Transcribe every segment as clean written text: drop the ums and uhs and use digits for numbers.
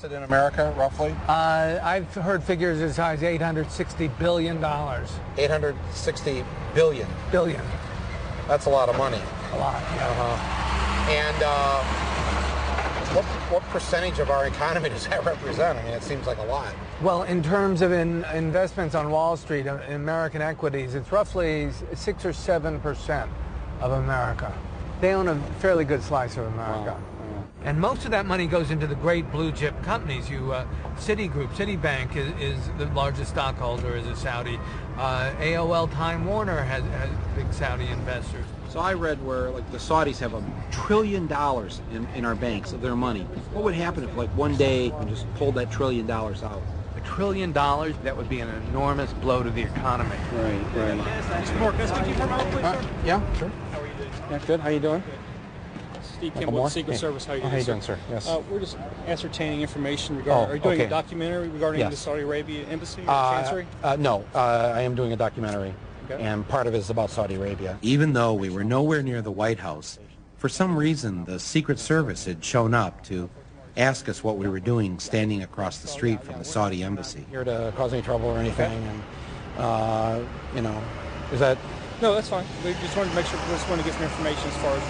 In America, roughly? I've heard figures as high as $860 billion. $860 billion. Billion. That's a lot of money. A lot, yeah. And what percentage of our economy does that represent? I mean, it seems like a lot. Well, in terms of investments on Wall Street, in American equities, it's roughly 6 or 7% of America. They own a fairly good slice of America. Wow. And most of that money goes into the great blue chip companies. Citibank is the largest stockholder, is a Saudi. AOL Time Warner has big Saudi investors. So I read where like the Saudis have $1 trillion in our banks of their money. What would happen if like one day we just pulled that $1 trillion out? $1 trillion, that would be an enormous blow to the economy. Right. Mr. Moore, can I speak to you for a moment, please, sir? Yeah, sure. How are you doing? Yeah, good. How you doing? Steve Kimball, Secret Service. How are you doing, How you doing, sir? Yes. We're just ascertaining information regarding. Are you doing a documentary regarding the Saudi Arabia embassy or chancery? No, I am doing a documentary, and part of it is about Saudi Arabia. Even though we were nowhere near the White House, for some reason the Secret Service had shown up to ask us what we were doing standing across the street from the Saudi embassy. Here to cause any trouble or anything, and is that? No, that's fine. We just wanted to make sure we just wanted to get some information as far as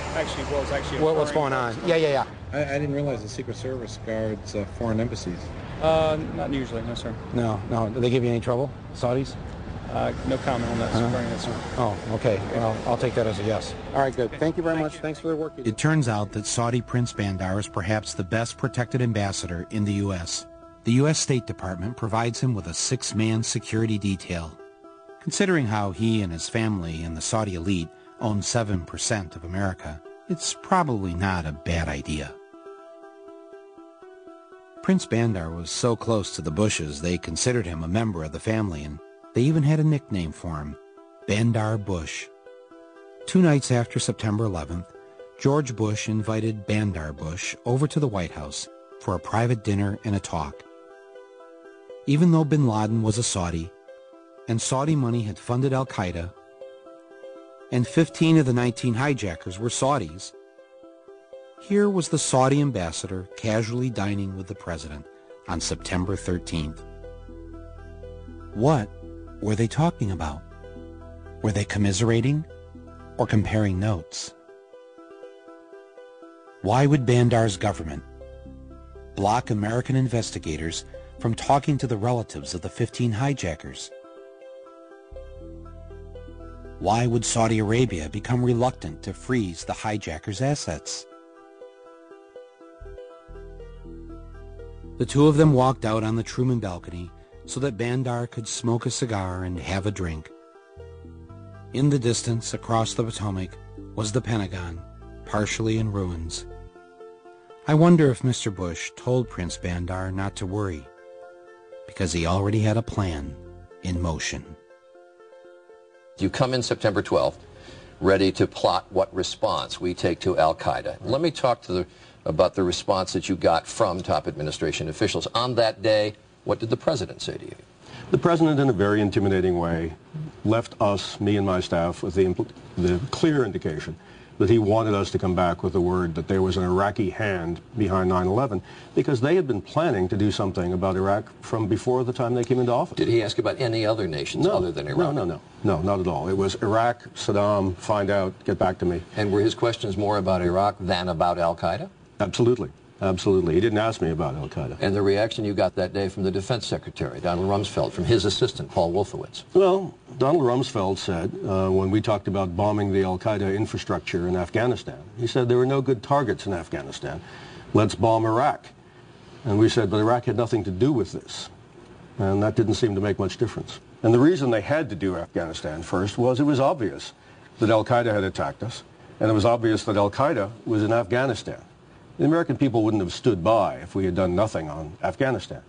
what's going on. Yeah. I didn't realize the Secret Service guards foreign embassies. Not usually, no, sir. No. Do they give you any trouble, Saudis? No comment on that, sir. Oh, okay. Well, I'll take that as a yes. All right, good. Thank you very much. Thanks for the work you do. It turns out that Saudi Prince Bandar is perhaps the best protected ambassador in the U.S. The U.S. State Department provides him with a 6-man security detail. Considering how he and his family and the Saudi elite own 7% of America, it's probably not a bad idea. Prince Bandar was so close to the Bushes they considered him a member of the family, and they even had a nickname for him, Bandar Bush. 2 nights after September 11th, George Bush invited Bandar Bush over to the White House for a private dinner and a talk. Even though bin Laden was a Saudi, and Saudi money had funded al-Qaeda, and 15 of the 19 hijackers were Saudis, here was the Saudi ambassador casually dining with the president on September 13th. What were they talking about? Were they commiserating or comparing notes? Why would Bandar's government block American investigators from talking to the relatives of the 15 hijackers? Why would Saudi Arabia become reluctant to freeze the hijackers' assets? The two of them walked out on the Truman balcony so that Bandar could smoke a cigar and have a drink. In the distance, across the Potomac, was the Pentagon, partially in ruins. I wonder if Mr. Bush told Prince Bandar not to worry, because he already had a plan in motion. You come in September 12th, ready to plot what response we take to al-Qaeda. Let me talk about the response that you got from top administration officials. On that day, what did the president say to you? The president, in a very intimidating way, left us, me and my staff, with the clear indication that he wanted us to come back with the word that there was an Iraqi hand behind 9/11, because they had been planning to do something about Iraq from before the time they came into office. Did he ask about any other nations other than Iraq? No, not at all. It was Iraq, Saddam, find out, get back to me. And were his questions more about Iraq than about al-Qaeda? Absolutely. He didn't ask me about al-Qaeda. And the reaction you got that day from the defense secretary, Donald Rumsfeld, from his assistant, Paul Wolfowitz? Well, Donald Rumsfeld said, when we talked about bombing the al-Qaeda infrastructure in Afghanistan, he said there were no good targets in Afghanistan. Let's bomb Iraq. And we said, but Iraq had nothing to do with this. And that didn't seem to make much difference. And the reason they had to do Afghanistan first was it was obvious that al-Qaeda had attacked us, and it was obvious that al-Qaeda was in Afghanistan. The American people wouldn't have stood by if we had done nothing on Afghanistan.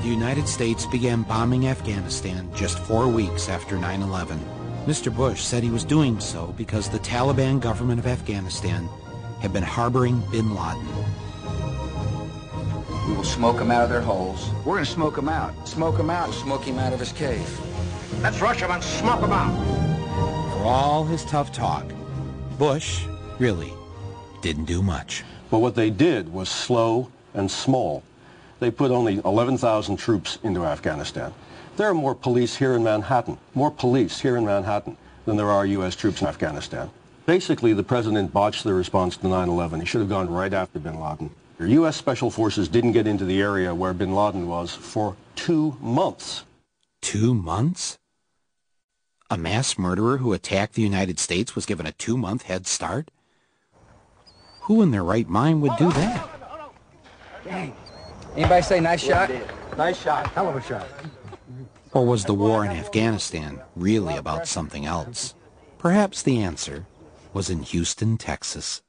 The United States began bombing Afghanistan just 4 weeks after 9/11. Mr. Bush said he was doing so because the Taliban government of Afghanistan had been harboring bin Laden. We will smoke them out of their holes. We're going to smoke them out. Smoke them out. Smoke him out of his cave. Let's rush him and smoke him out. For all his tough talk, Bush really didn't do much. But what they did was slow and small. They put only 11,000 troops into Afghanistan. There are more police here in Manhattan, than there are U.S. troops in Afghanistan. Basically, the president botched the response to 9/11. He should have gone right after bin Laden. The U.S. Special Forces didn't get into the area where bin Laden was for 2 months. 2 months? A mass murderer who attacked the United States was given a 2-month head start? Who in their right mind would do that? Anybody say nice shot? Nice shot. Hell of a shot. Or was the war in Afghanistan really about something else? Perhaps the answer was in Houston, Texas.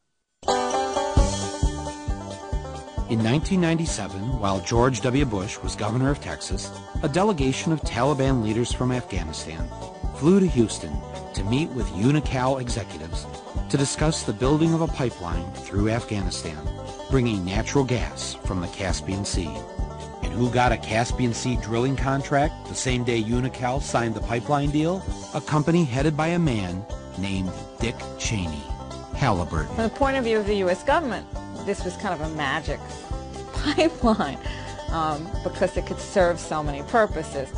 In 1997, while George W. Bush was governor of Texas, a delegation of Taliban leaders from Afghanistan flew to Houston to meet with UNICAL executives to discuss the building of a pipeline through Afghanistan, bringing natural gas from the Caspian Sea. And who got a Caspian Sea drilling contract the same day UNICAL signed the pipeline deal? A company headed by a man named Dick Cheney, Halliburton. From the point of view of the U.S. government, this was kind of a magic pipeline because it could serve so many purposes.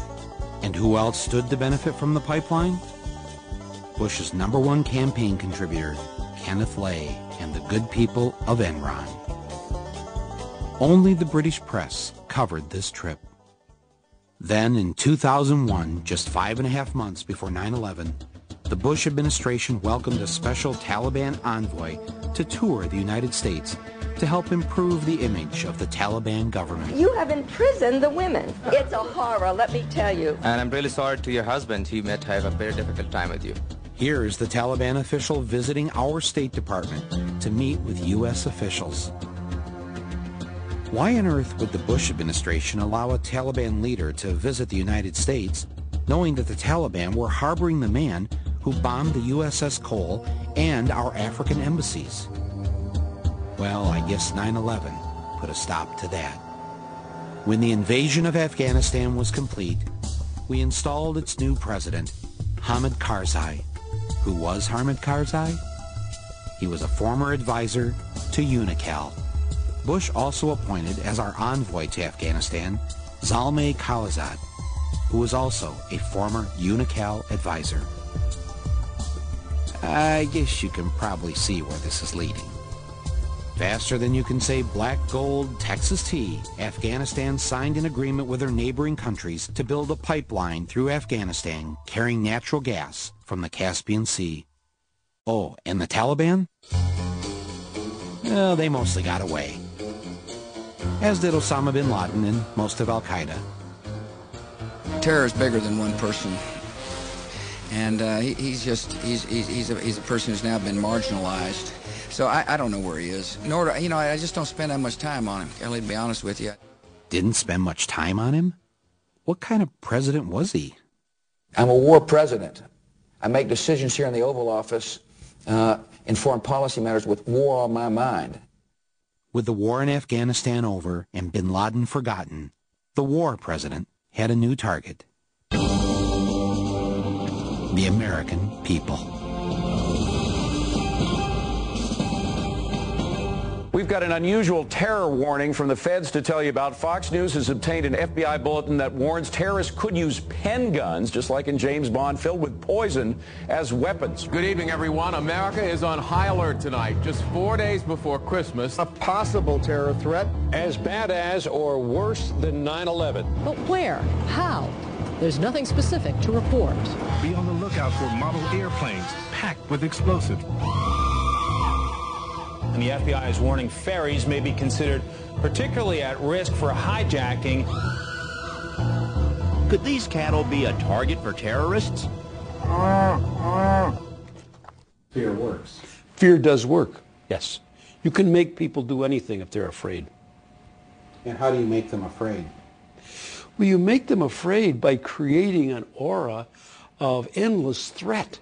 And who else stood to benefit from the pipeline? Bush's #1 campaign contributor, Kenneth Lay, and the good people of Enron. Only the British press covered this trip. Then in 2001, just 5.5 months before 9/11, the Bush administration welcomed a special Taliban envoy to tour the United States to help improve the image of the Taliban government. You have imprisoned the women. It's a horror, let me tell you. And I'm really sorry to your husband. He might have a very difficult time with you. Here's the Taliban official visiting our State Department to meet with U.S. officials. Why on earth would the Bush administration allow a Taliban leader to visit the United States, knowing that the Taliban were harboring the man who bombed the USS Cole and our African embassies? Well, I guess 9/11 put a stop to that. When the invasion of Afghanistan was complete, we installed its new president, Hamid Karzai. Who was Hamid Karzai? He was a former advisor to UNICAL. Bush also appointed as our envoy to Afghanistan, Zalmay Khalilzad, who was also a former UNICAL advisor. I guess you can probably see where this is leading. Faster than you can say black gold Texas tea, Afghanistan signed an agreement with their neighboring countries to build a pipeline through Afghanistan carrying natural gas from the Caspian Sea. Oh, and the Taliban? Well, they mostly got away. As did Osama bin Laden and most of Al-Qaeda. Terror is bigger than one person. And he's a person who's now been marginalized. So I don't know where he is. Nor, I just don't spend that much time on him, Kelly, to be honest with you. Didn't spend much time on him? What kind of president was he? I'm a war president. I make decisions here in the Oval Office in foreign policy matters with war on my mind. With the war in Afghanistan over and bin Laden forgotten, the war president had a new target. The American people. We've got an unusual terror warning from the feds to tell you about. Fox News has obtained an FBI bulletin that warns terrorists could use pen guns, just like in James Bond, filled with poison as weapons. Good evening, everyone. America is on high alert tonight, just 4 days before Christmas. A possible terror threat as bad as or worse than 9/11. But where? How? There's nothing specific to report. Be on the lookout for model airplanes packed with explosives. And the FBI is warning ferries may be considered particularly at risk for hijacking. Could these cattle be a target for terrorists? Fear works. Fear does work. Yes. You can make people do anything if they're afraid. And how do you make them afraid? Well, you make them afraid by creating an aura of endless threat.